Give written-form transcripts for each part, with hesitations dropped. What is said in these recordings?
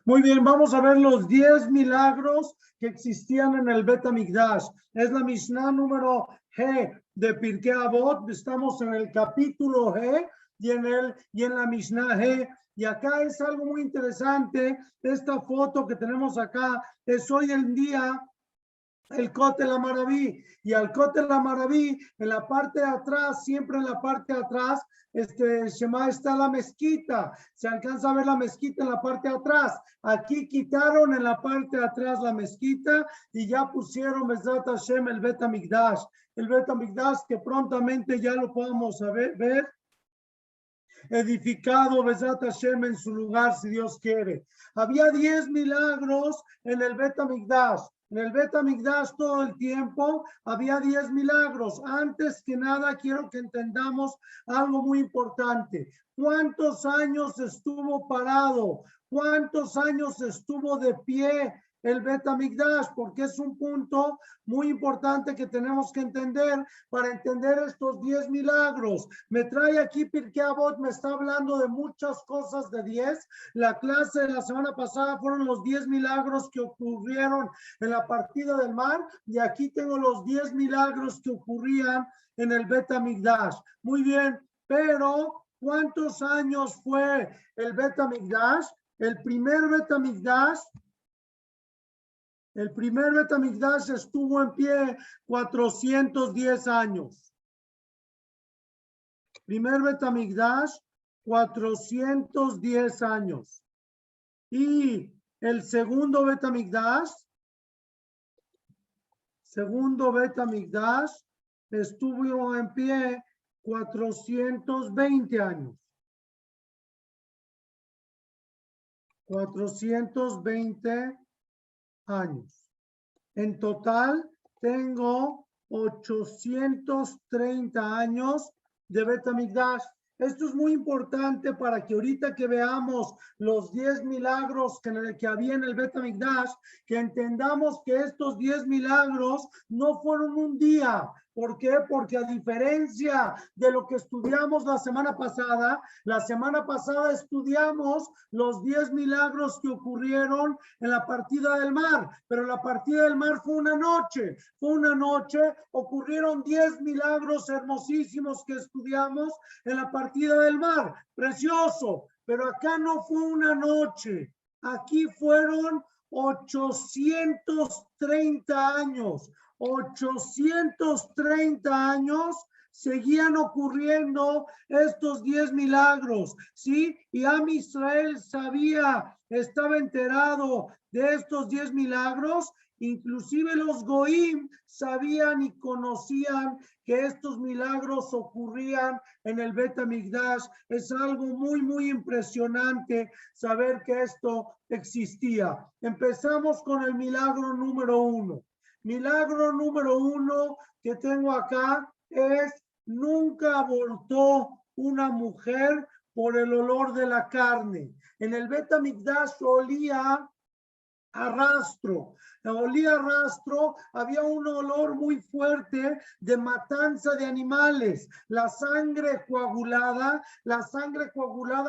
Muy bien, vamos a ver los 10 milagros que existían en el Bet HaMikdash. Es la Mishnah número G de Pirkei Avot. Estamos en el capítulo G y en la Mishnah G. Y acá es algo muy interesante. Esta foto que tenemos acá es hoy en día el Kotel HaMaraví, y al Kotel HaMaraví, en la parte de atrás, siempre en la parte de atrás, Shema, está la mezquita. Se alcanza a ver la mezquita en la parte de atrás. Aquí quitaron en la parte de atrás la mezquita y ya pusieron Bezrat Hashem el Bet HaMikdash. El Bet HaMikdash que prontamente ya lo podamos ver edificado Bezrat Hashem en su lugar, si Dios quiere. Había 10 milagros en el Bet HaMikdash. En el Bet HaMikdash todo el tiempo había 10 milagros. Antes que nada, quiero que entendamos algo muy importante. ¿Cuántos años estuvo parado? ¿Cuántos años estuvo de pie el Bet HaMikdash? Porque es un punto muy importante que tenemos que entender para entender estos 10 milagros. Me trae aquí Pirkei Avot, me está hablando de muchas cosas de 10. La clase de la semana pasada fueron los 10 milagros que ocurrieron en la partida del mar, y aquí tengo los 10 milagros que ocurrían en el Bet HaMikdash. Muy bien, pero ¿cuántos años fue el Bet HaMikdash? El primer Bet HaMikdash estuvo en pie 410 años. Primer Bet HaMikdash, 410 años. Y el segundo Bet HaMikdash estuvo en pie 420 años. 420 años. En total tengo 830 años de Bet HaMikdash. Esto es muy importante para que ahorita que veamos los 10 milagros que había en el Bet HaMikdash, que entendamos que estos 10 milagros no fueron un día. ¿Por qué? Porque a diferencia de lo que estudiamos la semana pasada estudiamos los 10 milagros que ocurrieron en la partida del mar, pero la partida del mar fue una noche, ocurrieron 10 milagros hermosísimos que estudiamos en la partida del mar, precioso, pero acá no fue una noche, aquí fueron 830 años. 830 años seguían ocurriendo estos 10 milagros, ¿sí? Y Am Israel estaba enterado de estos 10 milagros, inclusive los Goim sabían y conocían que estos milagros ocurrían en el Bet HaMikdash. Es algo muy, muy impresionante saber que esto existía. Empezamos con el milagro número 1. Milagro número 1 que tengo acá es: nunca abortó una mujer por el olor de la carne. En el Bet HaMikdash olía a rastro, había un olor muy fuerte de matanza de animales, la sangre coagulada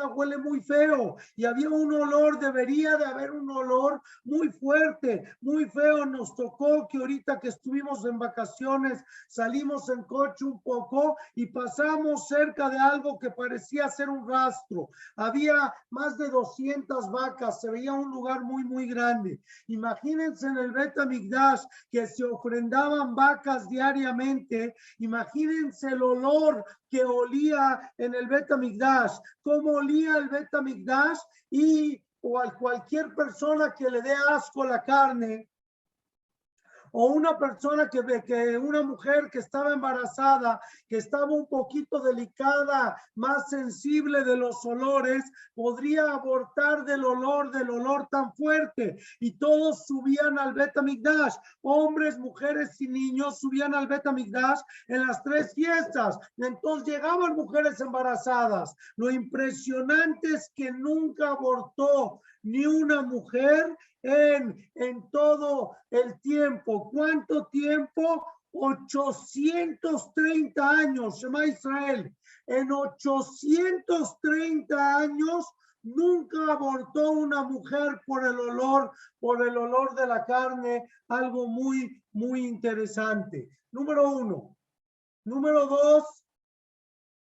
huele muy feo, y había un olor, debería de haber un olor muy fuerte, muy feo. Nos tocó que ahorita que estuvimos en vacaciones, salimos en coche un poco y pasamos cerca de algo que parecía ser un rastro. Había más de 200 vacas, se veía un lugar muy, muy grande. Imagínense en el Bet HaMikdash que se ofrendaban vacas diariamente. Imagínense el olor que olía en el Bet HaMikdash, cómo olía el Bet HaMikdash, o a cualquier persona que le dé asco a la carne, o una persona una mujer que estaba embarazada, que estaba un poquito delicada, más sensible de los olores, podría abortar del olor tan fuerte. Y todos subían al Bet HaMikdash, hombres, mujeres y niños subían al Bet HaMikdash en las 3 fiestas. Entonces llegaban mujeres embarazadas. Lo impresionante es que nunca abortó ni una mujer en todo el tiempo. ¿Cuánto tiempo? 830 años, Shema Israel. En 830 años Nunca abortó una mujer por el olor de la carne, algo muy, muy interesante. Número uno. Número dos,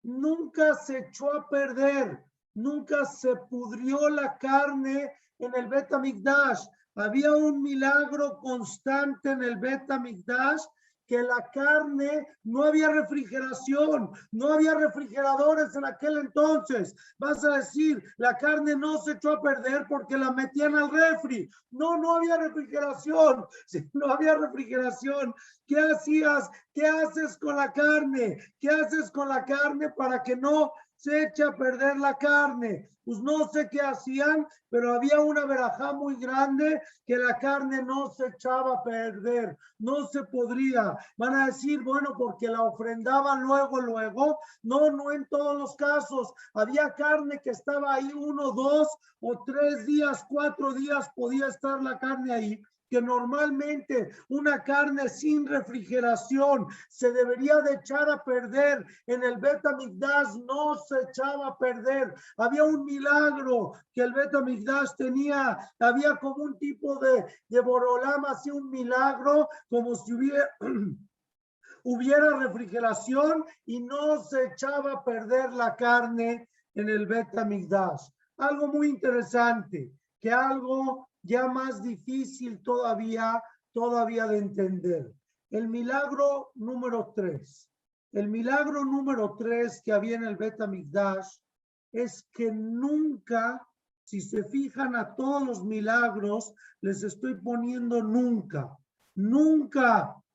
nunca se echó a perder, nunca se pudrió la carne en el Bet HaMikdash. Había un milagro constante en el Bet HaMikdash, que la carne, no había refrigeración, no había refrigeradores en aquel entonces. Vas a decir, la carne no se echó a perder porque la metían al refri. No, no había refrigeración. Si no había refrigeración, ¿qué hacías? ¿Qué haces con la carne? ¿Qué haces con la carne para que no se eche a perder la carne? Pues no sé qué hacían, pero había una verajá muy grande que la carne no se echaba a perder, no se podría. Van a decir, bueno, porque la ofrendaban luego. No, no en todos los casos. Había carne que estaba ahí 1, 2 o 3 días, 4 días podía estar la carne ahí, que normalmente una carne sin refrigeración se debería de echar a perder. En el Bet HaMikdash no se echaba a perder. Había un milagro que el Bet HaMikdash tenía, había como un tipo de Borolam, hacía un milagro como si hubiera refrigeración y no se echaba a perder la carne en el Bet HaMikdash. Algo muy interesante, que algo ya más difícil todavía de entender. El milagro número 3. El milagro número 3 que había en el Bet HaMikdash es que nunca, si se fijan a todos los milagros, les estoy poniendo nunca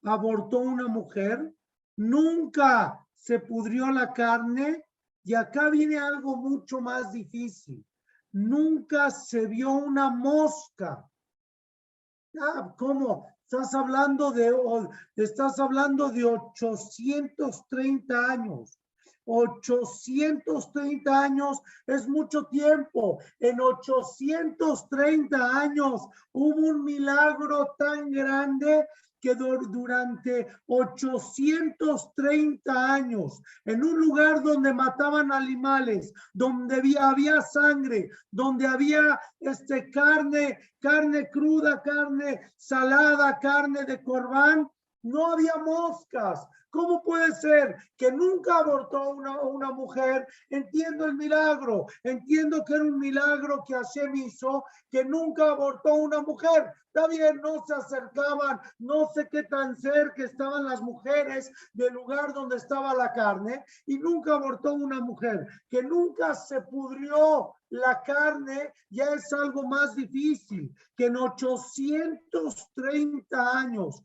abortó una mujer, nunca se pudrió la carne, y acá viene algo mucho más difícil. Nunca se vio una mosca. Ah, ¿cómo? Estás hablando de 830 años. 830 años es mucho tiempo. En 830 años hubo un milagro tan grande que durante 830 años, en un lugar donde mataban animales, donde había sangre, donde había carne cruda, carne salada, carne de corbán, no había moscas. ¿Cómo puede ser que nunca abortó una mujer? Entiendo el milagro, entiendo que era un milagro que Hashem hizo, que nunca abortó una mujer. Está bien, no se acercaban, no sé qué tan cerca estaban las mujeres del lugar donde estaba la carne, y nunca abortó una mujer. Que nunca se pudrió la carne ya es algo más difícil. Que en 830 años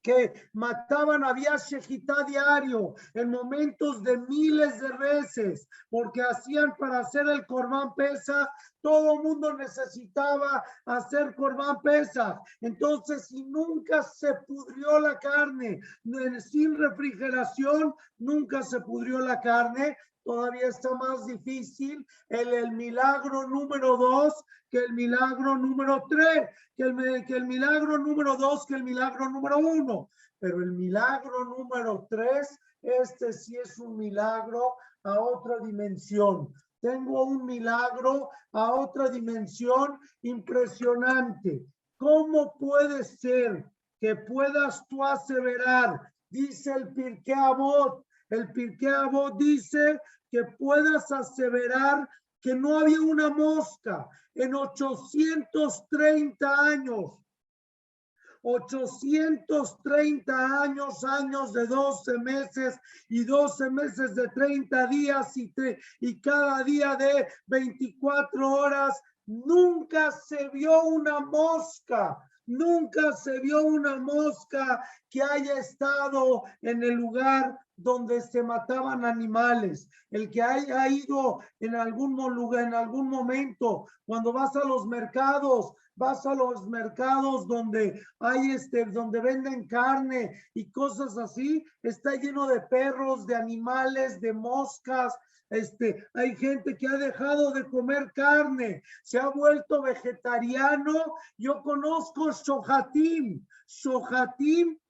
que mataban, había shejitá diario, en momentos de miles de veces, porque hacían para hacer el Corbán Pesaj, todo el mundo necesitaba hacer Corbán Pesaj. Entonces, si nunca se pudrió la carne, sin refrigeración, nunca se pudrió la carne, todavía está más difícil el milagro número 2 que el milagro número 3, que el milagro número 2 que el milagro número 1. Pero el milagro número 3, este sí es un milagro a otra dimensión. Tengo un milagro a otra dimensión impresionante. ¿Cómo puede ser que puedas tú aseverar? Dice el Pirkei Avot. El Pirkei Avot dice que puedas aseverar que no había una mosca en 830 años. 830 años de 12 meses y 12 meses de 30 días y cada día de 24 horas. Nunca se vio una mosca. Nunca se vio una mosca que haya estado en el lugar donde se mataban animales. El que haya ido en algún lugar, en algún momento, cuando vas a los mercados donde hay donde venden carne y cosas así, está lleno de perros, de animales, de moscas. Hay gente que ha dejado de comer carne, se ha vuelto vegetariano. Yo conozco shohatim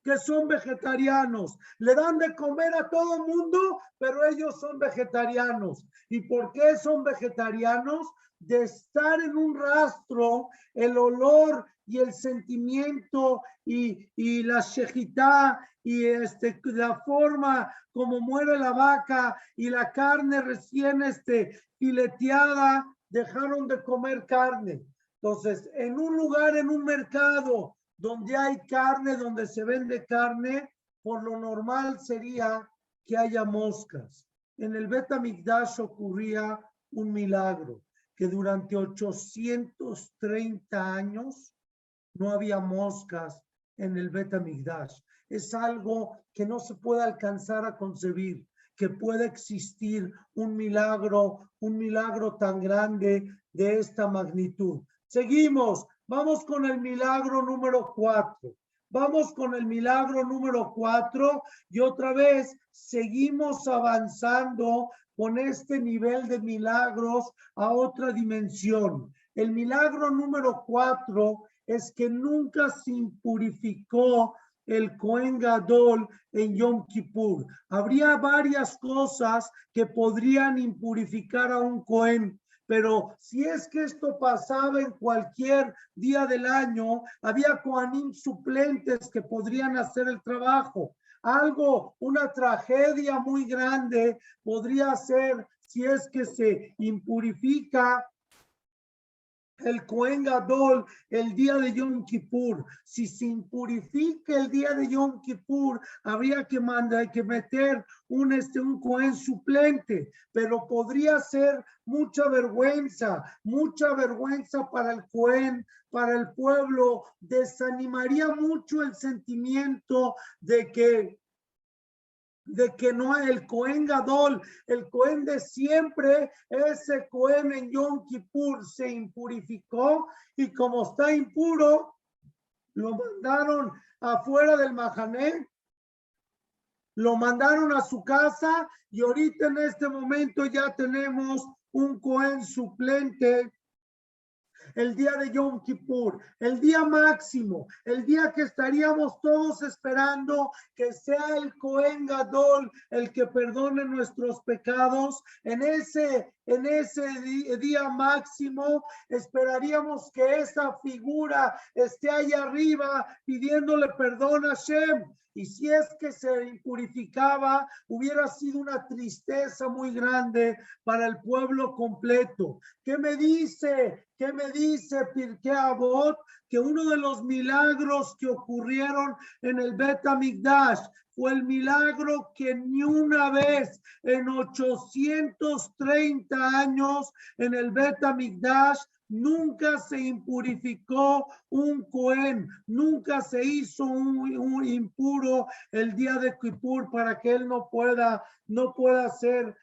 que son vegetarianos. Le dan de comer a todo mundo, pero ellos son vegetarianos. ¿Y por qué son vegetarianos? De estar en un rastro, el olor y el sentimiento y la shejitá y la forma como muere la vaca y la carne recién fileteada, dejaron de comer carne. Entonces, en un lugar, en un mercado donde hay carne, donde se vende carne, por lo normal sería que haya moscas. En el Bet HaMikdash ocurría un milagro, que durante 830 años no había moscas en el Bet HaMikdash. Es algo que no se puede alcanzar a concebir, que puede existir un milagro tan grande de esta magnitud. Seguimos, vamos con el milagro número 4. Vamos con el milagro número 4 y otra vez seguimos avanzando con este nivel de milagros a otra dimensión. El milagro número 4 es que nunca se impurificó el Cohen Gadol en Yom Kippur. Habría varias cosas que podrían impurificar a un Cohen, pero si es que esto pasaba en cualquier día del año, había Kohanim suplentes que podrían hacer el trabajo. Algo, una tragedia muy grande podría ser si es que se impurifica el Cohen Gadol el día de Yom Kippur. Si se impurifica el día de Yom Kippur, habría que meter un Cohen suplente, pero podría ser mucha vergüenza para el Cohen, para el pueblo. Desanimaría mucho el sentimiento de que no el Cohen Gadol, el Cohen de siempre, ese Cohen en Yom Kippur se impurificó y como está impuro, lo mandaron afuera del Mahané, lo mandaron a su casa y ahorita en este momento ya tenemos un Cohen suplente el día de Yom Kippur, el día máximo, el día que estaríamos todos esperando que sea el Cohen Gadol el que perdone nuestros pecados. En ese día máximo esperaríamos que esa figura esté ahí arriba pidiéndole perdón a Hashem. Y si es que se impurificaba, hubiera sido una tristeza muy grande para el pueblo completo. ¿Qué me dice Pirkei Avot? Que uno de los milagros que ocurrieron en el Bet HaMikdash fue el milagro que ni una vez en 830 años en el Bet HaMikdash nunca se impurificó un Cohen, nunca se hizo un impuro el día de Kippur para que él no pueda hacer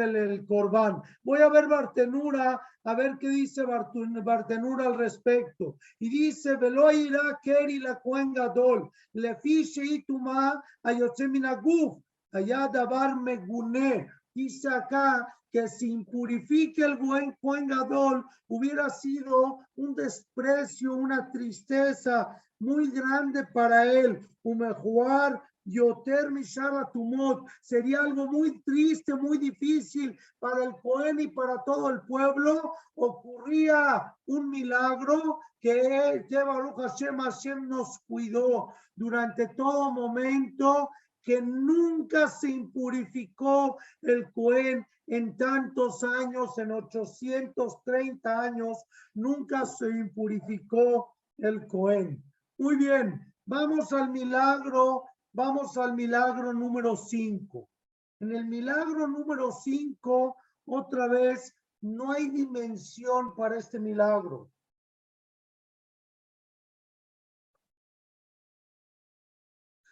el Corbán. Voy a ver Bartenura, a ver qué dice Bartenura al respecto. Y dice, Velo irá Keri la Cohen Gadol, Lefi Sheituma Ayotze min haguf, allá davar megune. Dice acá que si impurifique el buen Cohen Gadol hubiera sido un desprecio, una tristeza muy grande para él. Umejuar Yoter Mishara Tumot, sería algo muy triste, muy difícil para el Cohen y para todo el pueblo. Ocurría un milagro que Baruch Hashem nos cuidó durante todo momento, que nunca se impurificó el Cohen en tantos años, en 830 años, nunca se impurificó el Cohen. Muy bien, vamos al milagro número 5. En el milagro número 5, otra vez, no hay dimensión para este milagro.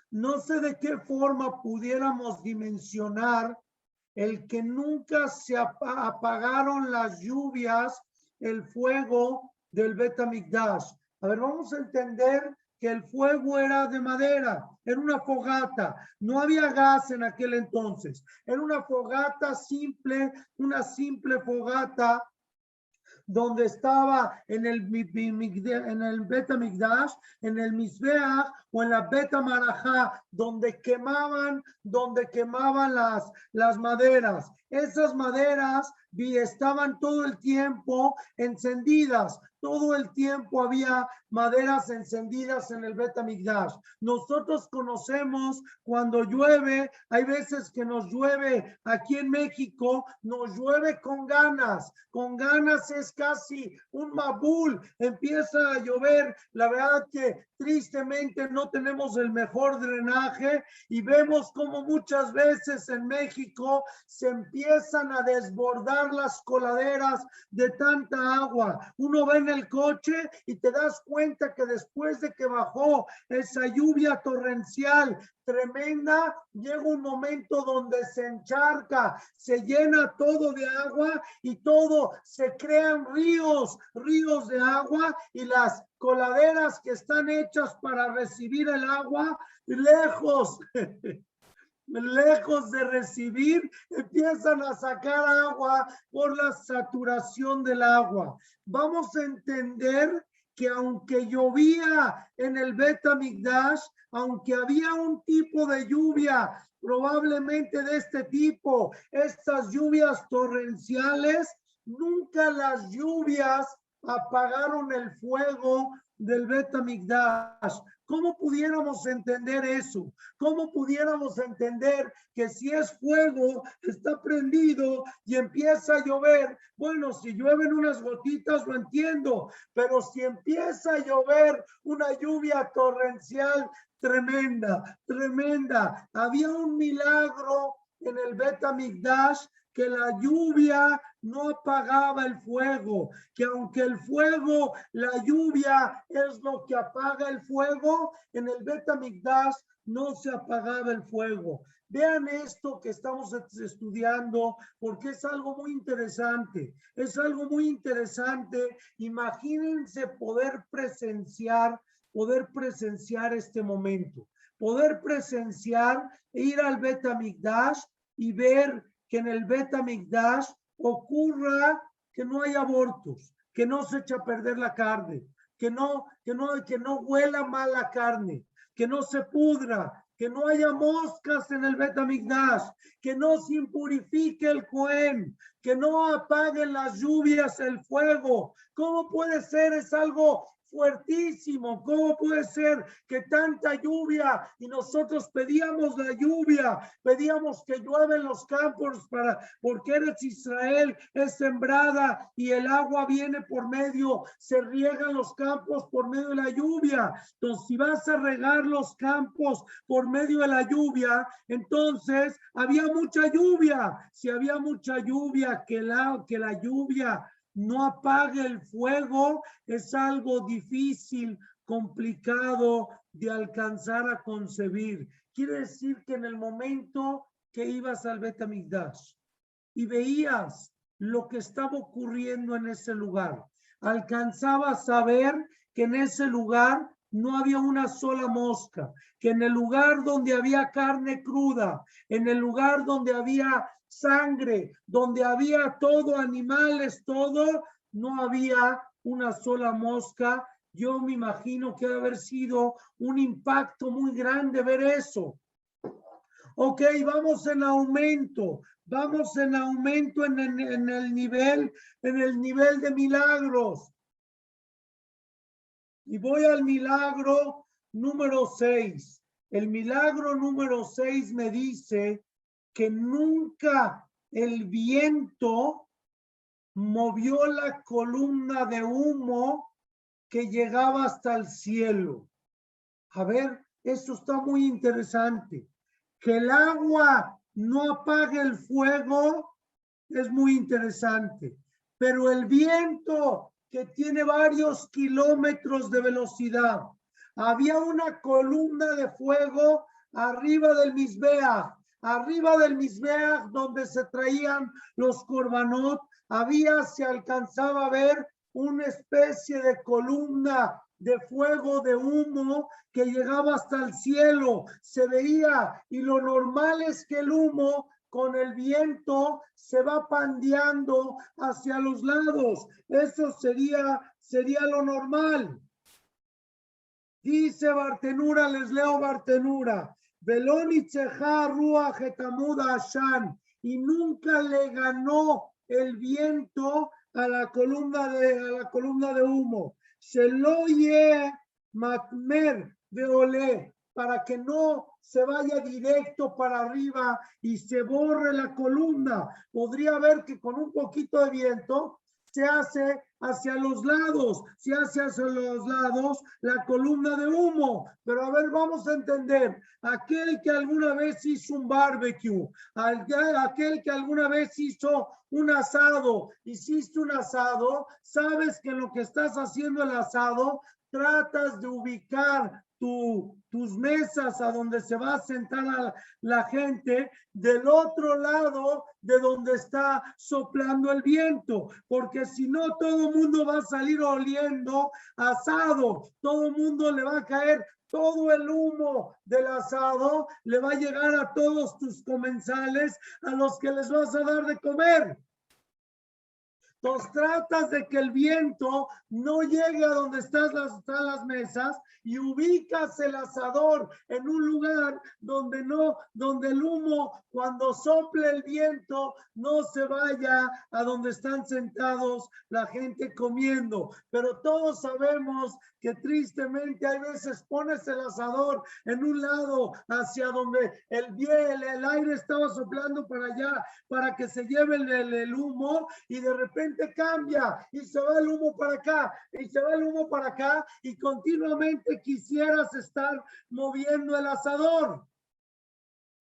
No sé de qué forma pudiéramos dimensionar el que nunca se apagaron las lluvias, el fuego del Bet HaMikdash. A ver, vamos a entender que el fuego era de madera, era una fogata, no había gas en aquel entonces, era una fogata simple, una simple fogata donde estaba en el Bet HaMikdash, en el Mizbeach o en la Bet HaMarajá, donde quemaban las maderas. Esas maderas estaban todo el tiempo encendidas. Todo el tiempo había maderas encendidas en el Bet HaMikdash. Nosotros conocemos cuando llueve, hay veces que nos llueve aquí en México, nos llueve con ganas. Con ganas es casi un mabul, empieza a llover. La verdad que tristemente no tenemos el mejor drenaje y vemos como muchas veces en México se empiezan a desbordar las coladeras de tanta agua. Uno ve en el coche y te das cuenta que después de que bajó esa lluvia torrencial tremenda, llega un momento donde se encharca, se llena todo de agua y todo, se crean ríos de agua y las coladeras que están hechas para recibir el agua, lejos de recibir, empiezan a sacar agua por la saturación del agua. Vamos a entender que aunque llovía en el Bet HaMikdash, aunque había un tipo de lluvia, probablemente de este tipo, estas lluvias torrenciales, nunca las lluvias apagaron el fuego del Bet HaMikdash. ¿Cómo pudiéramos entender eso? ¿Cómo pudiéramos entender que si es fuego, está prendido y empieza a llover? Bueno, si llueven unas gotitas lo entiendo, pero si empieza a llover una lluvia torrencial tremenda, tremenda. Había un milagro en el Bet HaMikdash que la lluvia no apagaba el fuego, que aunque el fuego, la lluvia es lo que apaga el fuego, en el Bet HaMikdash no se apagaba el fuego. Vean esto que estamos estudiando porque es algo muy interesante. Es algo muy interesante. Imagínense poder presenciar este momento. Poder presenciar, ir al Bet HaMikdash y ver que en el Bet HaMikdash ocurra que no hay abortos, que no se echa a perder la carne, que no huela mal la carne, que no se pudra, que no haya moscas en el Bet HaMikdash, que no se impurifique el Cohen, que no apaguen las lluvias el fuego. ¿Cómo puede ser? Es algo fuertísimo. ¿Cómo puede ser que tanta lluvia y nosotros pedíamos la lluvia, pedíamos que llueva en los campos porque Eretz Israel es sembrada y el agua viene por medio, se riegan los campos por medio de la lluvia? Entonces, si vas a regar los campos por medio de la lluvia, entonces había mucha lluvia. Si había mucha lluvia, que la lluvia no apague el fuego, es algo difícil, complicado de alcanzar a concebir. Quiere decir que en el momento que ibas al Bet HaMikdash y veías lo que estaba ocurriendo en ese lugar, alcanzabas a ver que en ese lugar no había una sola mosca, que en el lugar donde había carne cruda, en el lugar donde había sangre, donde había todo, animales, todo, no había una sola mosca. Yo me imagino que debe haber sido un impacto muy grande ver eso. Ok, vamos en aumento en el nivel de milagros. Y voy al milagro número 6. El milagro número 6 me dice que nunca el viento movió la columna de humo que llegaba hasta el cielo. A ver, esto está muy interesante. Que el agua no apague el fuego es muy interesante, pero el viento que tiene varios kilómetros de velocidad, había una columna de fuego arriba del Mizbeach donde se traían los korbanot, se alcanzaba a ver una especie de columna de fuego, de humo que llegaba hasta el cielo, se veía, y lo normal es que el humo con el viento se va pandeando hacia los lados. Eso sería lo normal. Dice Bartenura, les leo Bartenura. Veloni Tseja Rua Getamuda Ashan. Y nunca le ganó el viento a la columna de humo. Sheloye Matmer de Olé, para que no se vaya directo para arriba y se borre la columna. Podría ver que con un poquito de viento se hace hacia los lados, se hace hacia los lados la columna de humo. Pero a ver, vamos a entender, aquel que alguna vez hizo un barbecue, aquel que alguna vez hizo un asado, hiciste un asado, sabes que en lo que estás haciendo el asado, tratas de ubicar tus mesas a donde se va a sentar la gente del otro lado de donde está soplando el viento, porque si no todo el mundo va a salir oliendo asado, todo el mundo le va a caer todo el humo del asado, le va a llegar a todos tus comensales a los que les vas a dar de comer. Entonces tratas de que el viento no llegue a donde están las mesas y ubicas el asador en un lugar donde el humo, cuando sople el viento, no se vaya a donde están sentados la gente comiendo. Pero todos sabemos que tristemente hay veces pones el asador en un lado hacia donde el aire estaba soplando para allá, para que se lleve el humo, y de repente cambia y se va el humo para acá y se va el humo para acá, y continuamente quisieras estar moviendo el asador.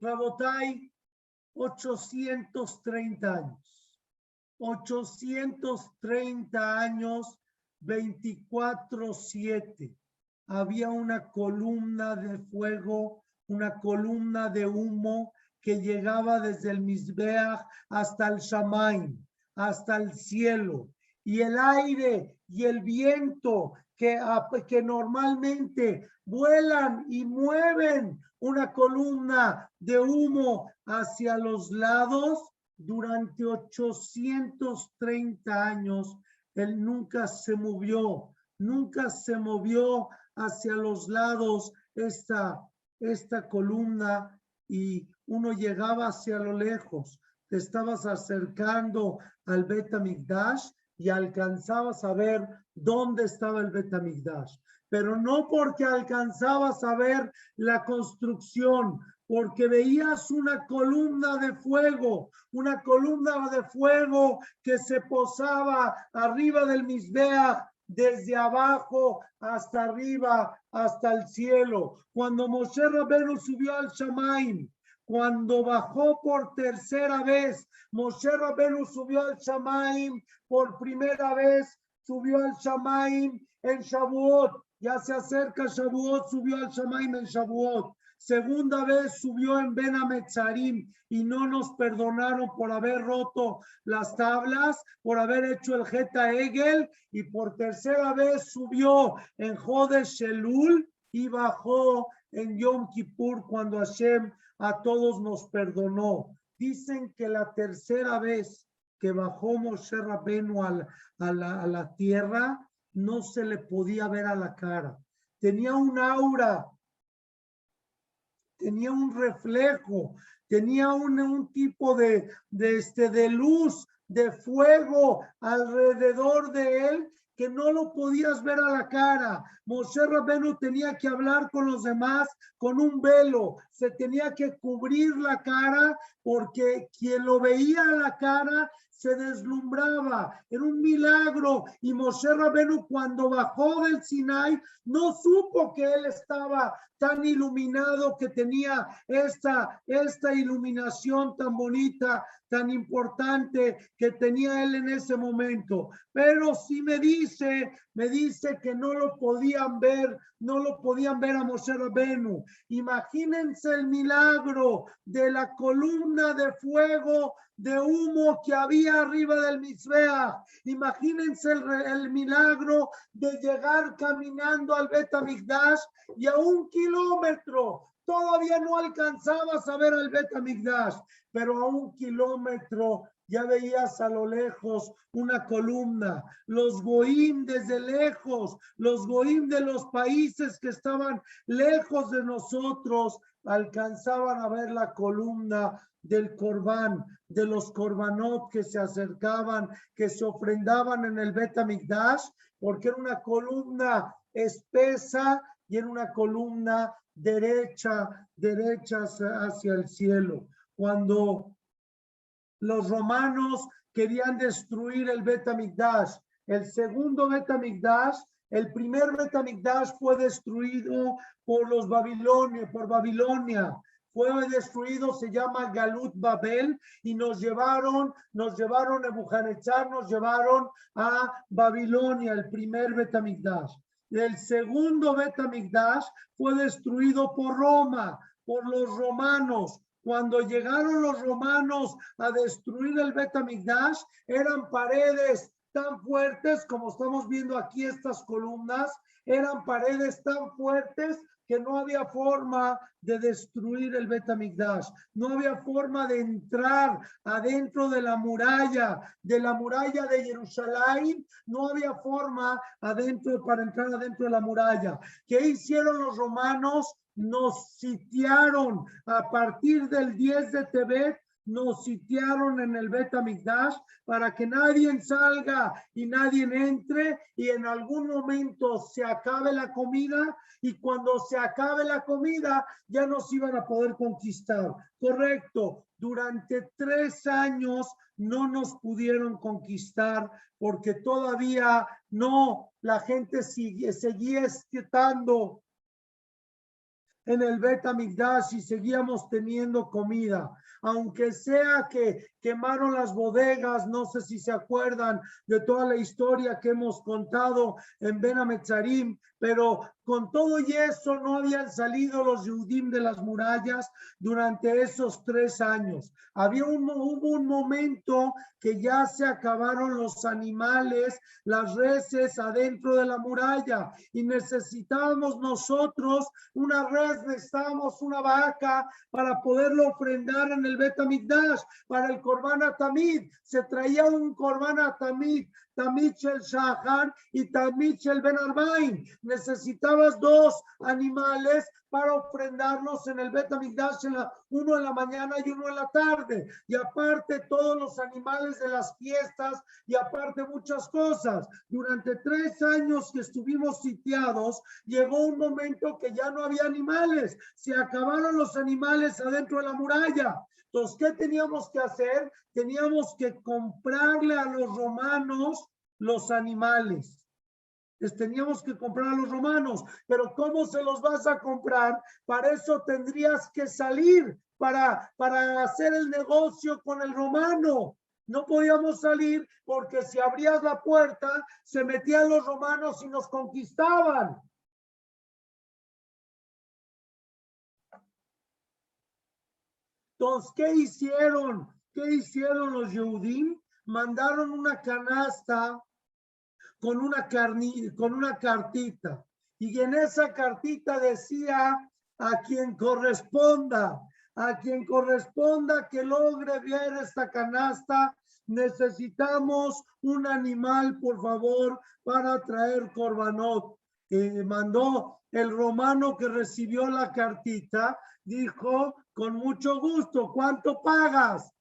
Rabotay, 830 años. 830 años, 24/7. Había una columna de fuego, una columna de humo que llegaba desde el Mizbeach hasta el Shamaim, hasta el cielo, y el aire y el viento que normalmente vuelan y mueven una columna de humo hacia los lados. Durante 830 años, él nunca se movió hacia los lados esta columna, y uno llegaba hacia lo lejos. Te estabas acercando al Bet HaMikdash y alcanzabas a ver dónde estaba el Bet HaMikdash, pero no porque alcanzabas a ver la construcción, porque veías una columna de fuego que se posaba arriba del Mizbeach, desde abajo hasta arriba, hasta el cielo. Cuando Moshe Rabbeinu subió al Shamaim, cuando bajó por tercera vez, Moshe Rabbeinu subió al Shamaim por primera vez, subió al Shamaim en Shavuot. Ya se acerca Shavuot, subió al Shamaim en Shavuot. Segunda vez subió en Ben Hametzarim y no nos perdonaron por haber roto las tablas, por haber hecho el Geta Egel, y por tercera vez subió en Jodesh Elul y bajó en Yom Kippur cuando Hashem a todos nos perdonó. Dicen que la tercera vez que bajó Moshe Rabbeinu a la tierra, no se le podía ver a la cara. Tenía un aura, tenía un reflejo, tenía un tipo de luz, de fuego alrededor de él, que no lo podías ver a la cara. Moshe Rabbeinu tenía que hablar con los demás con un velo, se tenía que cubrir la cara, porque quien lo veía a la cara se deslumbraba. Era un milagro. Y Moshe Rabbeinu, cuando bajó del Sinai, no supo que él estaba tan iluminado, que tenía esta iluminación tan bonita, tan importante que tenía él en ese momento. Pero sí me dice que no lo podían ver a Moshe Rabbeinu. Imagínense el milagro de la columna de fuego, de humo que había arriba del Mizbeach. Imagínense el milagro de llegar caminando al Bet HaMikdash, y a 1 kilómetro todavía no alcanzabas a ver el Bet Hamikdash, pero a 1 kilómetro ya veías a lo lejos una columna. Los goim desde lejos, los goim de los países que estaban lejos de nosotros, alcanzaban a ver la columna del corbán, de los corbanot que se acercaban, que se ofrendaban en el Bet Hamikdash, porque era una columna espesa y era una columna derecha hacia el cielo. Cuando los romanos querían destruir el Bet Hamikdash, el segundo Bet Hamikdash, el primer Bet Hamikdash fue destruido por Babilonia. Fue destruido, se llama Galut Babel, y nos llevaron Nebuchadnezzar, nos llevaron a Babilonia, el primer Bet Hamikdash. El segundo Bet Hamikdash fue destruido por Roma, por los romanos. Cuando llegaron los romanos a destruir el Bet Hamikdash, eran paredes tan fuertes, como estamos viendo aquí estas columnas, eran paredes tan fuertes que no había forma de destruir el Bet Hamikdash, no había forma de entrar adentro de la muralla de Jerusalén, no había forma para entrar adentro de la muralla. ¿Qué hicieron los romanos? Nos sitiaron a partir del 10 de Tebet, nos sitiaron en el Bet Hamikdash para que nadie salga y nadie entre, y en algún momento se acabe la comida, y cuando se acabe la comida ya nos iban a poder conquistar. Correcto, durante 3 años no nos pudieron conquistar porque todavía no, la gente seguía estando en el Bet Hamikdash y seguíamos teniendo comida. Aunque sea que quemaron las bodegas, no sé si se acuerdan de toda la historia que hemos contado en Ben Hametzarim, pero con todo y eso no habían salido los Yehudim de las murallas durante esos 3 años. Hubo un momento que ya se acabaron los animales, las reses adentro de la muralla, y necesitábamos nosotros una res, necesitábamos una vaca para poderlo ofrendar en el Bet Hamikdash, para el Korban HaTamid. Se traía un Korban HaTamid, Tamid Shel Shahar y Tamid Shel Ben Arbaim. Necesitabas 2 animales para ofrendarlos en el Bet Hamikdash, uno en la mañana y uno en la tarde. Y aparte todos los animales de las fiestas, y aparte muchas cosas. Durante 3 años que estuvimos sitiados, llegó un momento que ya no había animales. Se acabaron los animales adentro de la muralla. Entonces, ¿qué teníamos que hacer? Teníamos que comprarle a los romanos los animales. Les teníamos que comprar a los romanos. Pero ¿cómo se los vas a comprar? Para eso tendrías que salir para hacer el negocio con el romano. No podíamos salir porque si abrías la puerta, se metían los romanos y nos conquistaban. Entonces, ¿qué hicieron? ¿Qué hicieron los Yehudim? Mandaron una canasta con una cartita. Y en esa cartita decía a quien corresponda que logre ver esta canasta, necesitamos un animal, por favor, para traer corbanot. Mandó el romano que recibió la cartita, dijo, con mucho gusto, ¿cuánto pagas?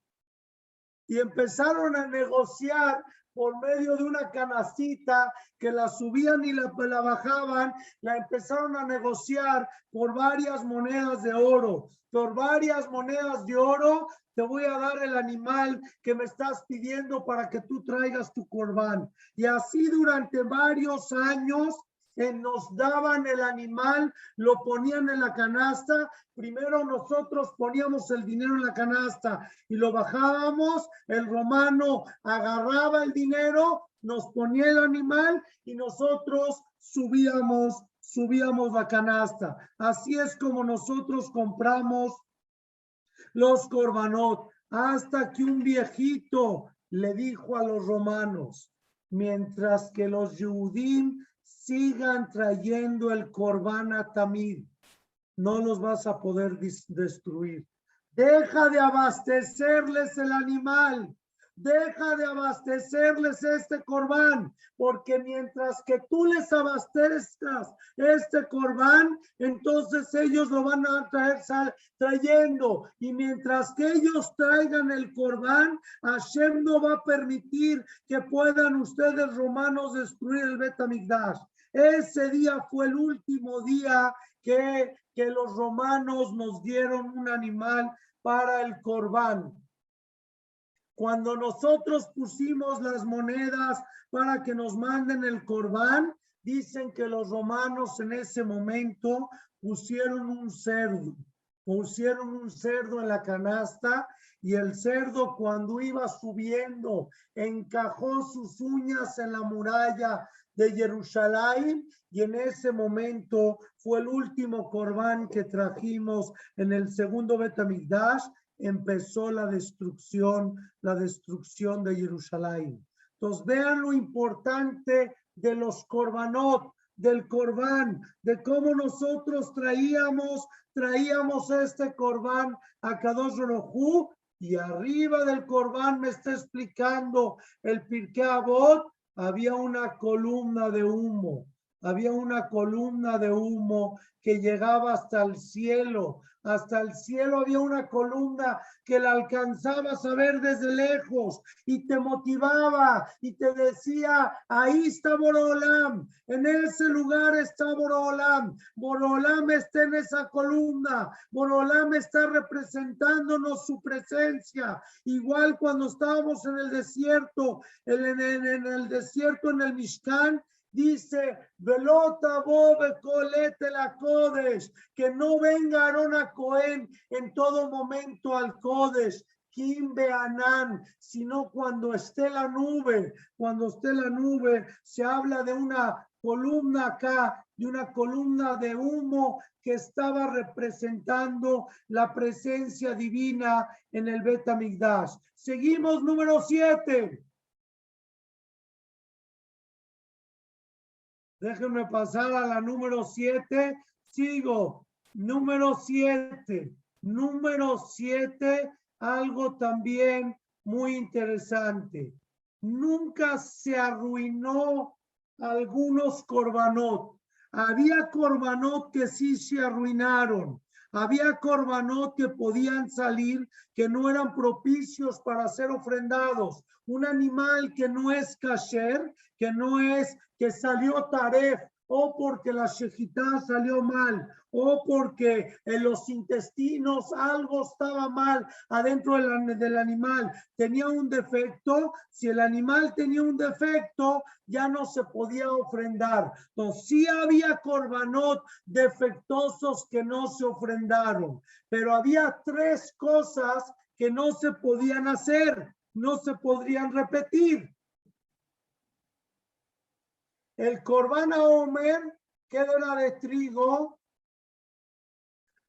Y empezaron a negociar por medio de una canastita que la subían y la bajaban, la empezaron a negociar por varias monedas de oro. Por varias monedas de oro te voy a dar el animal que me estás pidiendo para que tú traigas tu corbán. Y así durante varios años nos daban el animal, lo ponían en la canasta. Primero nosotros poníamos el dinero en la canasta y lo bajábamos, el romano agarraba el dinero, nos ponía el animal y nosotros subíamos la canasta. Así es como nosotros compramos los corbanot, hasta que un viejito le dijo a los romanos, mientras que los Yehudim sigan trayendo el Korban HaTamid, no los vas a poder destruir. Deja de abastecerles el animal. Deja de abastecerles este corbán, porque mientras que tú les abastezcas este corbán, entonces ellos lo van a traer trayendo. Y mientras que ellos traigan el corbán, Hashem no va a permitir que puedan ustedes romanos destruir el Bet HaMikdash. Ese día fue el último día que los romanos nos dieron un animal para el corbán. Cuando nosotros pusimos las monedas para que nos manden el corbán, dicen que los romanos en ese momento pusieron un cerdo en la canasta, y el cerdo, cuando iba subiendo, encajó sus uñas en la muralla de Jerusalén, y en ese momento fue el último corbán que trajimos en el segundo Bet HaMikdash. Empezó la destrucción de Jerusalén. Entonces vean lo importante de los corbanot, del corbán, de cómo nosotros traíamos este corbán a Kadosh Baruj Hu, y arriba del corbán me está explicando el Pirkei Avot, había una columna de humo. Había una columna de humo que llegaba hasta el cielo. Hasta el cielo había una columna que la alcanzabas a ver desde lejos y te motivaba y te decía, ahí está Borolam, en ese lugar está Borolam. Borolam está en esa columna. Borolam está representándonos su presencia. Igual cuando estábamos en el desierto, en el Mishkan, dice, Velota bobe colete la Kodesh, que no venga Aarón a Cohen en todo momento al Kodesh, Kim Beanan, sino cuando esté la nube. Cuando esté la nube, se habla de una columna acá, de una columna de humo que estaba representando la presencia divina en el Bet HaMikdash. Seguimos, número 7. Déjenme pasar a la número 7. Sigo. Número 7. Número 7, algo también muy interesante. Nunca se arruinó algunos corbanot. Había corbanot que sí se arruinaron. Había corbanot que podían salir, que no eran propicios para ser ofrendados. Un animal que no es kasher, que salió taref, o porque la shejitá salió mal, o porque en los intestinos algo estaba mal adentro del animal, tenía un defecto. Si el animal tenía un defecto, ya no se podía ofrendar. Entonces sí había corbanot defectuosos que no se ofrendaron, pero había 3 cosas que no se podían hacer, no se podrían repetir. El Corban Omer, que era de trigo,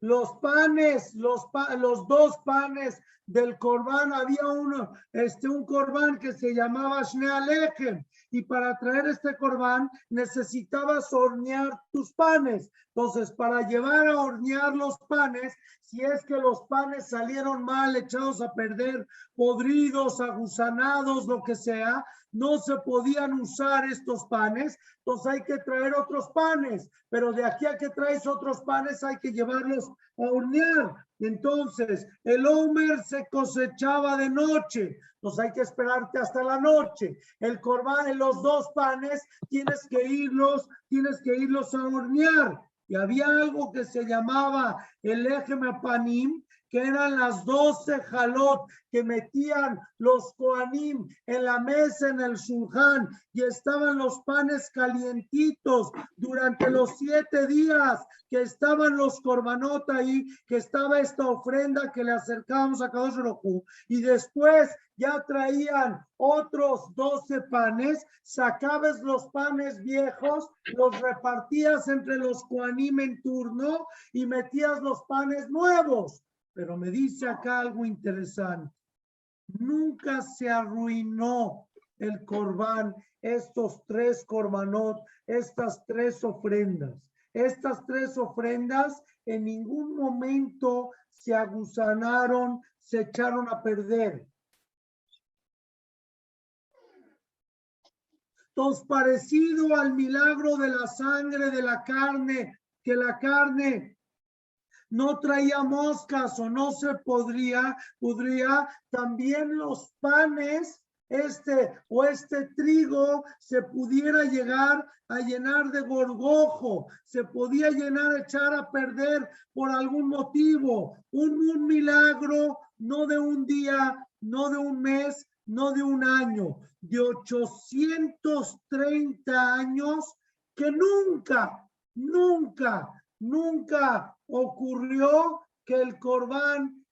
los panes, los 2 panes del Corban, había un Corban que se llamaba Shnei Alechem, y para traer este Corban necesitabas hornear tus panes. Entonces, para llevar a hornear los panes, si es que los panes salieron mal, echados a perder, podridos, agusanados, lo que sea, no se podían usar estos panes. Entonces hay que traer otros panes, pero de aquí a que traes otros panes hay que llevarlos a hornear. Entonces el Omer se cosechaba de noche, entonces hay que esperarte hasta la noche. El Corban, los 2 panes, tienes que irlos a hornear. Y había algo que se llamaba el Lechem Panim, que eran las 12 jalot que metían los Kohanim en la mesa, en el shulchan, y estaban los panes calientitos durante los 7 días que estaban los korbanot ahí, que estaba esta ofrenda que le acercábamos a Kadosh Baruj Hu, y después ya traían otros 12 panes, sacabas los panes viejos, los repartías entre los Kohanim en turno y metías los panes nuevos. Pero me dice acá algo interesante. Nunca se arruinó el corbán, estos 3 corbanot, estas 3 ofrendas. Estas 3 ofrendas en ningún momento se aguzanaron, se echaron a perder. Entonces, parecido al milagro de la sangre de la carne, que la carne no traía moscas o no se podría, también los panes, este trigo se pudiera llegar a llenar de gorgojo, se podía echar a perder por algún motivo. Un milagro, no de un día, no de un mes, no de un año, de 830 años que nunca ocurrió que el corbán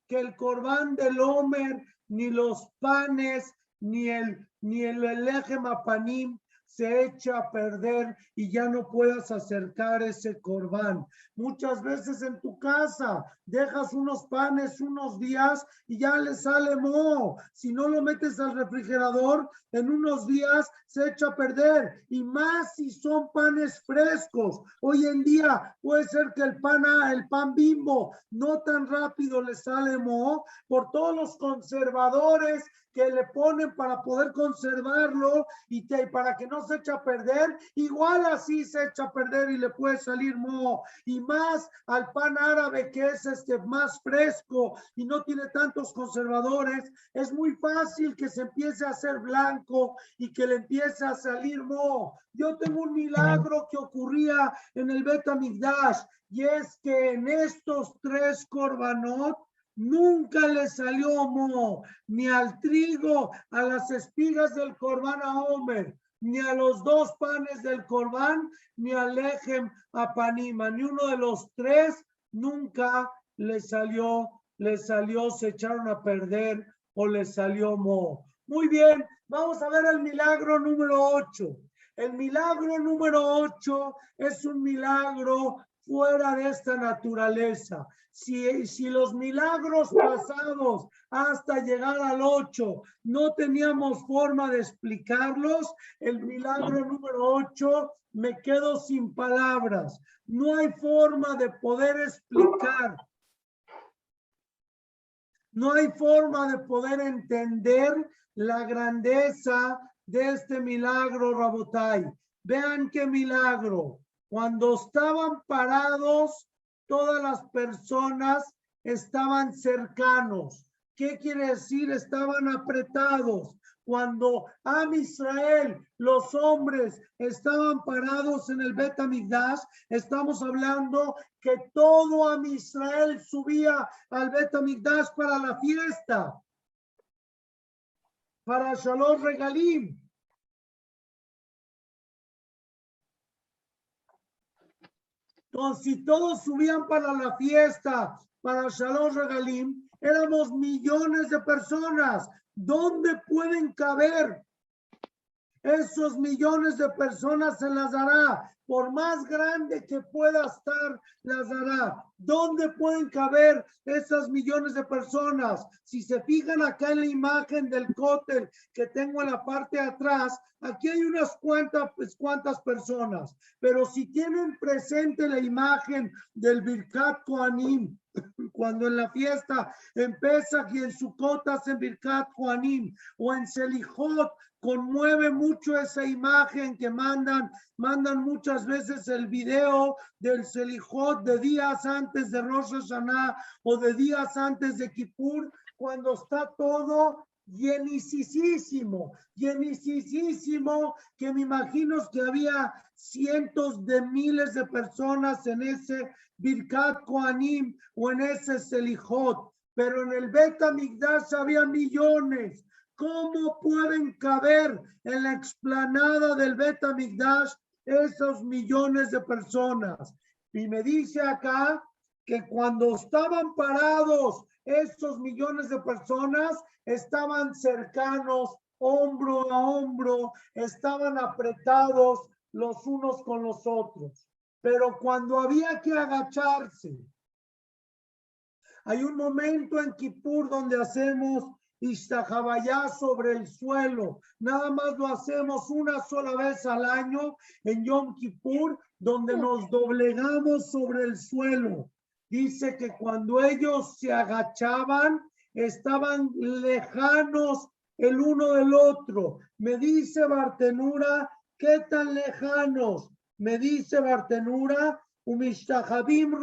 del Omer, ni los panes, ni el Lechem Apanim se echa a perder y ya no puedas acercar ese corbán. Muchas veces en tu casa dejas unos panes unos días y ya le sale moho. Si no lo metes al refrigerador, en unos días se echa a perder, y más si son panes frescos. Hoy en día puede ser que el pan Bimbo no tan rápido le sale moho por todos los conservadores que le ponen para poder conservarlo y para que no se eche a perder. Igual así se echa a perder y le puede salir moho. Y más al pan árabe, que es más fresco y no tiene tantos conservadores, es muy fácil que se empiece a hacer blanco y que le empiece a salir moho. Yo tengo un milagro que ocurría en el Bet Hamikdash, y es que en estos 3 korbanot nunca le salió moho, ni al trigo, a las espigas del corbán a Omer, ni a los 2 panes del corbán, ni al Lechem Apanima. Ni uno de los 3 nunca le salió, se echaron a perder o le salió moho. Muy bien, vamos a ver el milagro número 8. El milagro número 8 es un milagro fuera de esta naturaleza. Si los milagros pasados hasta llegar al 8 no teníamos forma de explicarlos, el milagro número 8 me quedo sin palabras. No hay forma de poder explicar. No hay forma de poder entender la grandeza de este milagro, Rabotai. Vean qué milagro. Cuando estaban parados, todas las personas estaban cercanos. ¿Qué quiere decir? Estaban apretados. Cuando Am Israel, los hombres, estaban parados en el Bet Hamikdash, estamos hablando que todo Am Israel subía al Bet Hamikdash para la fiesta, para Shalosh Regalim. Entonces, si todos subían para la fiesta, para Shalosh Regalim, éramos millones de personas. ¿Dónde pueden caber esos millones de personas en la Zara? Por más grande que pueda estar la Zara, ¿dónde pueden caber esas millones de personas? Si se fijan acá en la imagen del cótel que tengo en la parte de atrás, aquí hay unas cuantas personas, pero si tienen presente la imagen del Birkat Kohanim, cuando en la fiesta en Pesach y en Sukkot hacen Birkat Kohanim, o en Selijot, conmueve mucho esa imagen que mandan muchas veces el video del Selijot de días antes de Rosh Hashanah o de días antes de Kippur, cuando está todo llenísimo, que me imagino que había cientos de miles de personas en ese Birkat Kohanim o en ese Selijot, pero en el Bet Hamikdash había millones. ¿Cómo pueden caber en la explanada del Bet Hamikdash esos millones de personas? Y me dice acá que cuando estaban parados esos millones de personas, estaban cercanos, hombro a hombro, estaban apretados los unos con los otros. Pero cuando había que agacharse, hay un momento en Kippur donde hacemos Ishtahabayá sobre el suelo. Nada más lo hacemos una sola vez al año en Yom Kippur, donde nos doblegamos sobre el suelo. Dice que cuando ellos se agachaban, estaban lejanos el uno del otro. Me dice Bartenura, ¿qué tan lejanos? Me dice Bartenura, Umishtahabim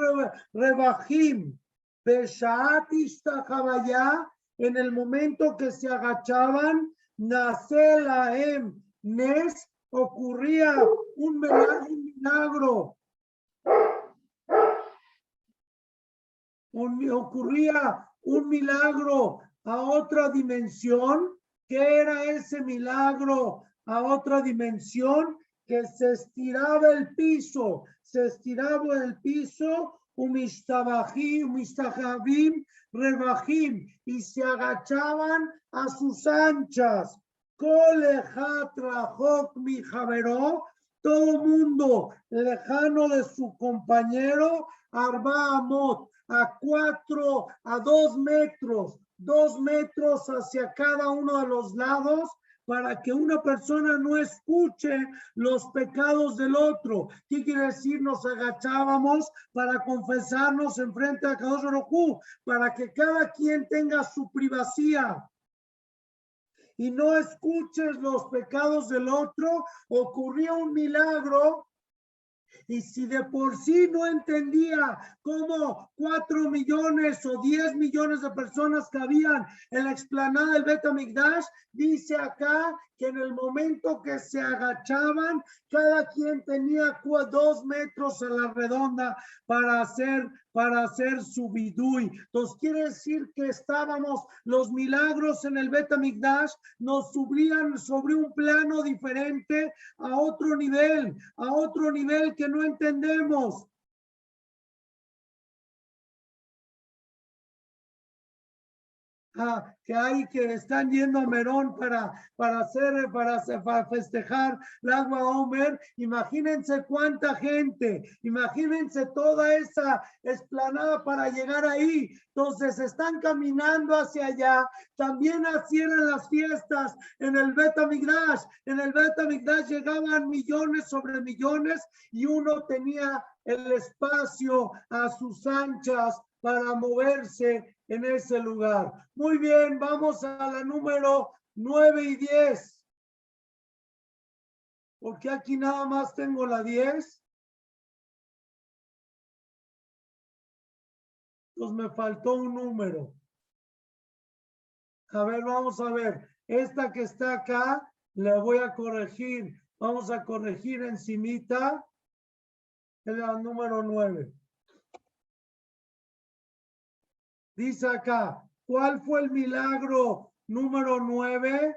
rebajim, Beshaat ishtahabaya, en el momento que se agachaban, Naselaem Nes, ocurría un milagro. Ocurría un milagro a otra dimensión. ¿Qué era ese milagro a otra dimensión? Que se estiraba el piso, umistahabim rebajim, y se agachaban a sus anchas. Todo mundo lejano de su compañero, Arba Amot, a 2 metros, 2 metros hacia cada uno de los lados, para que una persona no escuche los pecados del otro. ¿Qué quiere decir? Nos agachábamos para confesarnos en frente a Kadosh Baruj Hu, para que cada quien tenga su privacidad y no escuches los pecados del otro. Ocurría un milagro. Y si de por sí no entendía cómo 4 millones o 10 millones de personas cabían en la explanada del Bet HaMikdash, dice acá que en el momento que se agachaban, cada quien tenía 2 metros a la redonda para hacer su vidui. Entonces quiere decir que los milagros en el Bet HaMikdash nos subían sobre un plano diferente, a otro nivel que no entendemos. Que están yendo a Merón para festejar la Agua Omer. Imagínense cuánta gente, imagínense toda esa explanada para llegar ahí. Entonces están caminando hacia allá. También así eran las fiestas en el Bet HaMikdash. En el Bet HaMikdash llegaban millones sobre millones y uno tenía el espacio a sus anchas para moverse en ese lugar. Muy bien, vamos a la número 9 y 10. Porque aquí nada más tengo la 10. Entonces me faltó un número. A ver, vamos a ver. Esta que está acá, la voy a corregir. Vamos a corregir encimita. Es la número 9. Dice acá, ¿cuál fue el milagro número 9?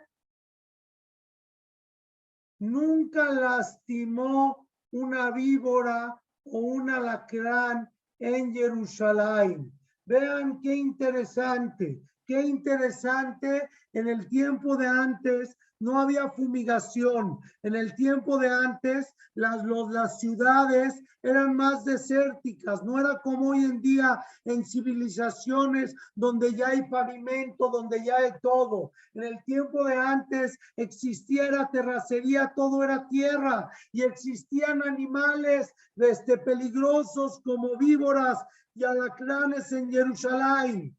Nunca lastimó una víbora o un alacrán en Jerusalén. Vean qué interesante en el tiempo de antes. No había fumigación. En el tiempo de antes, las ciudades eran más desérticas. No era como hoy en día en civilizaciones donde ya hay pavimento, donde ya hay todo. En el tiempo de antes existía terracería, todo era tierra, y existían animales peligrosos como víboras y alacranes en Jerusalén.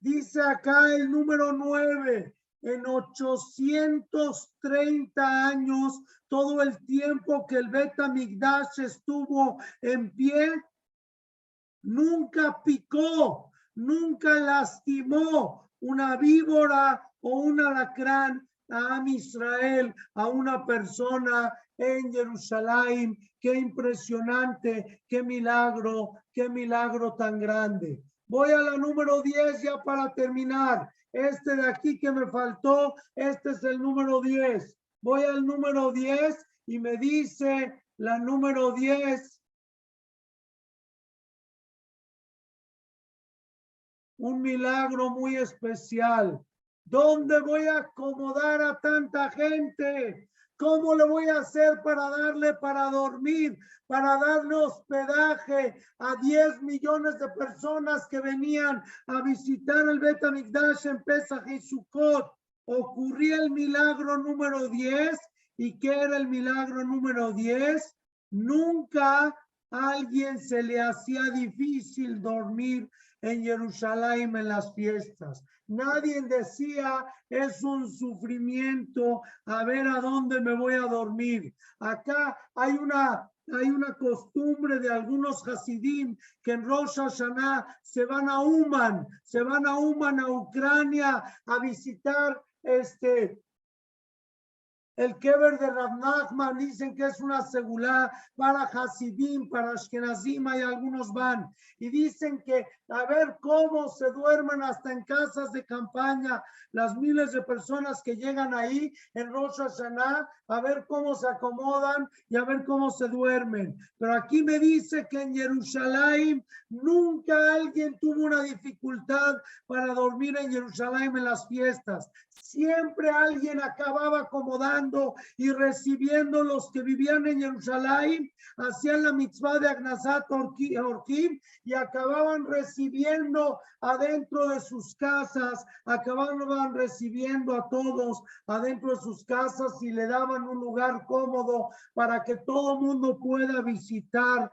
Dice acá el número 9. En 830 años, todo el tiempo que el Bet HaMikdash estuvo en pie, nunca picó, nunca lastimó una víbora o un alacrán a Israel, a una persona en Jerusalén. Qué impresionante, qué milagro tan grande. Voy a la número 10 ya para terminar. Este de aquí que me faltó, este es el número 10. Voy al número 10 y me dice la número 10. Un milagro muy especial. ¿Dónde voy a acomodar a tanta gente? ¿Cómo le voy a hacer para darle para dormir, para darle hospedaje a 10 millones de personas que venían a visitar el Bet HaMikdash en Pesach y Sukkot? Ocurría el milagro número 10. ¿Y qué era el milagro número 10? Nunca a alguien se le hacía difícil dormir en Jerusalén en las fiestas. Nadie decía, es un sufrimiento, a ver a dónde me voy a dormir. Acá hay una costumbre de algunos Hasidim que en Rosh Hashanah se van a Uman, a Ucrania, a visitar el Kever de Rav Nachman. Dicen que es una segulá para Hasidim, para Ashkenazim, y algunos van. Y dicen que a ver cómo se duermen hasta en casas de campaña las miles de personas que llegan ahí en Rosh Hashanah, a ver cómo se acomodan y a ver cómo se duermen. Pero aquí me dice que en Jerusalén nunca alguien tuvo una dificultad para dormir en Jerusalén en las fiestas. Siempre alguien acababa acomodando y recibiendo los que vivían en Jerusalén, hacían la mitzvah de Agnasat Orkim y acababan recibiendo adentro de sus casas, acababan recibiendo a todos adentro de sus casas y le daban un lugar cómodo para que todo mundo pueda visitar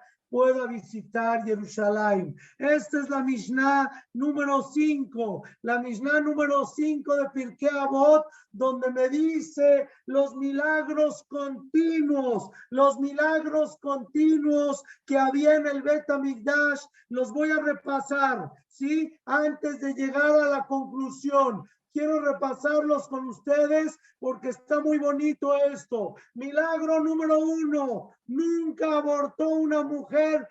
Jerusalén. Esta es la Mishnah número 5, la Mishnah número 5 de Pirkei Avot, donde me dice los milagros continuos que había en el Bet HaMikdash. Los voy a repasar, ¿sí? Antes de llegar a la conclusión. Quiero repasarlos con ustedes porque está muy bonito esto. Milagro número 1. Nunca abortó una mujer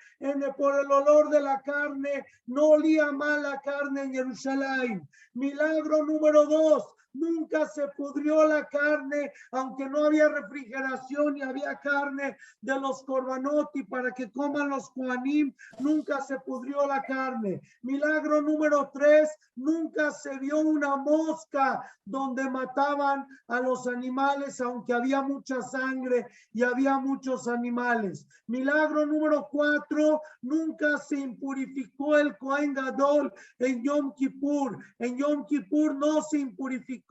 por el olor de la carne. No olía mal la carne en Jerusalén. Milagro número 2. Nunca se pudrió la carne, aunque no había refrigeración y había carne de los korbanot y para que coman los kohanim, nunca se pudrió la carne. Milagro número 3, nunca se vio una mosca donde mataban a los animales, aunque había mucha sangre y había muchos animales. Milagro número 4, nunca se impurificó el Kohen Gadol en Yom Kippur. En Yom Kippur no se impurificó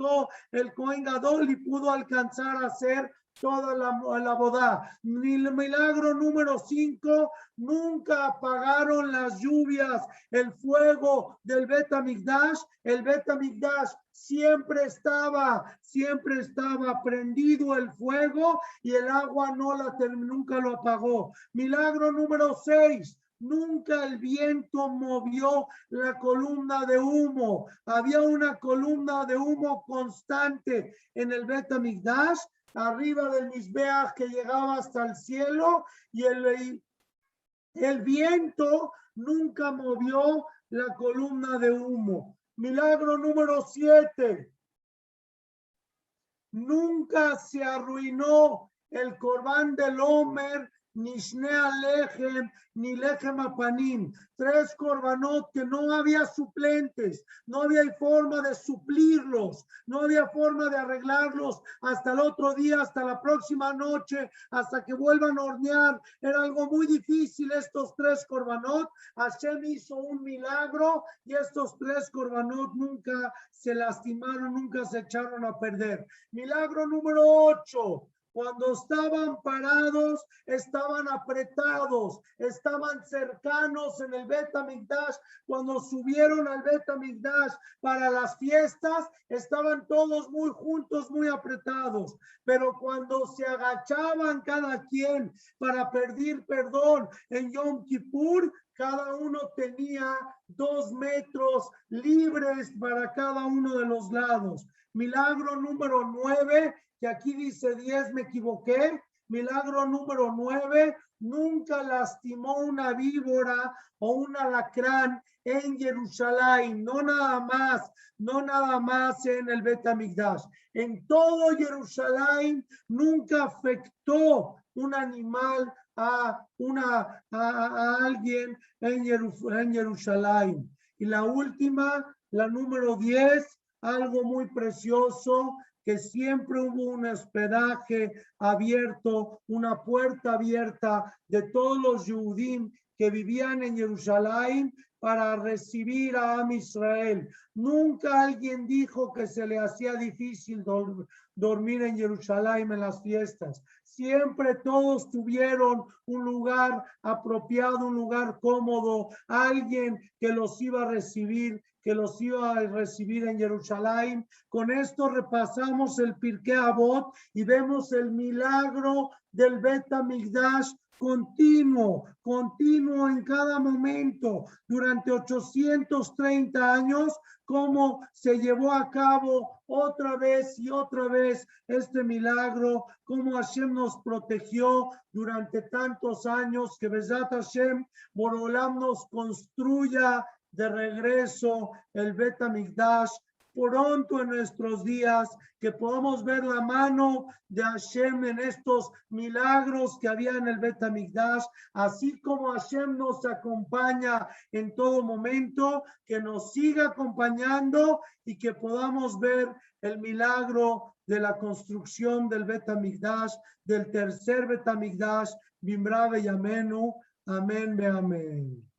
el Kohen Gadol y pudo alcanzar a hacer toda la bodá. Milagro número 5, nunca apagaron las lluvias, el fuego del Bet HaMikdash. El Bet HaMikdash siempre estaba prendido el fuego y el agua nunca lo apagó. Milagro número 6. Nunca el viento movió la columna de humo. Había una columna de humo constante en el Bet HaMikdash, arriba del Mizbeach que llegaba hasta el cielo, y el viento nunca movió la columna de humo. Milagro número 7. Nunca se arruinó el Corbán del Omer, ni Shnei Lechem, ni Lechem Apanim. 3 korbanot que no había suplentes, no había forma de suplirlos, no había forma de arreglarlos hasta el otro día, hasta la próxima noche, hasta que vuelvan a hornear. Era algo muy difícil estos 3 korbanot. Hashem hizo un milagro y estos 3 korbanot nunca se lastimaron, nunca se echaron a perder. Milagro número 8. Cuando estaban parados, estaban apretados, estaban cercanos en el Bet HaMikdash. Cuando subieron al Bet HaMikdash para las fiestas, estaban todos muy juntos, muy apretados. Pero cuando se agachaban cada quien para pedir perdón en Yom Kippur, cada uno tenía 2 metros libres para cada uno de los lados. Milagro número 9, que aquí dice 10, me equivoqué. Milagro número 9, nunca lastimó una víbora o un alacrán en Jerusalén, no nada más en el Bet HaMikdash. En todo Jerusalén nunca afectó un animal a alguien en Jerusalén. Y la última, la número 10, algo muy precioso, que siempre hubo un hospedaje abierto, una puerta abierta de todos los Yehudim que vivían en Jerusalén para recibir a Am Israel. Nunca alguien dijo que se le hacía difícil dormir en Jerusalén en las fiestas. Siempre todos tuvieron un lugar apropiado, un lugar cómodo, alguien que los iba a recibir, en Jerusalén. Con esto repasamos el Pirkei Avot y vemos el milagro del Bet HaMikdash continuo en cada momento, durante 830 años, cómo se llevó a cabo otra vez y otra vez este milagro, cómo Hashem nos protegió durante tantos años, que Bezat Hashem, Borolam nos construya de regreso el Bet HaMikdash pronto en nuestros días, que podamos ver la mano de Hashem en estos milagros que había en el Bet HaMikdash, así como Hashem nos acompaña en todo momento, que nos siga acompañando y que podamos ver el milagro de la construcción del Bet HaMikdash, del tercer Bet HaMikdash, Bimra Beyamenu, amén, amén.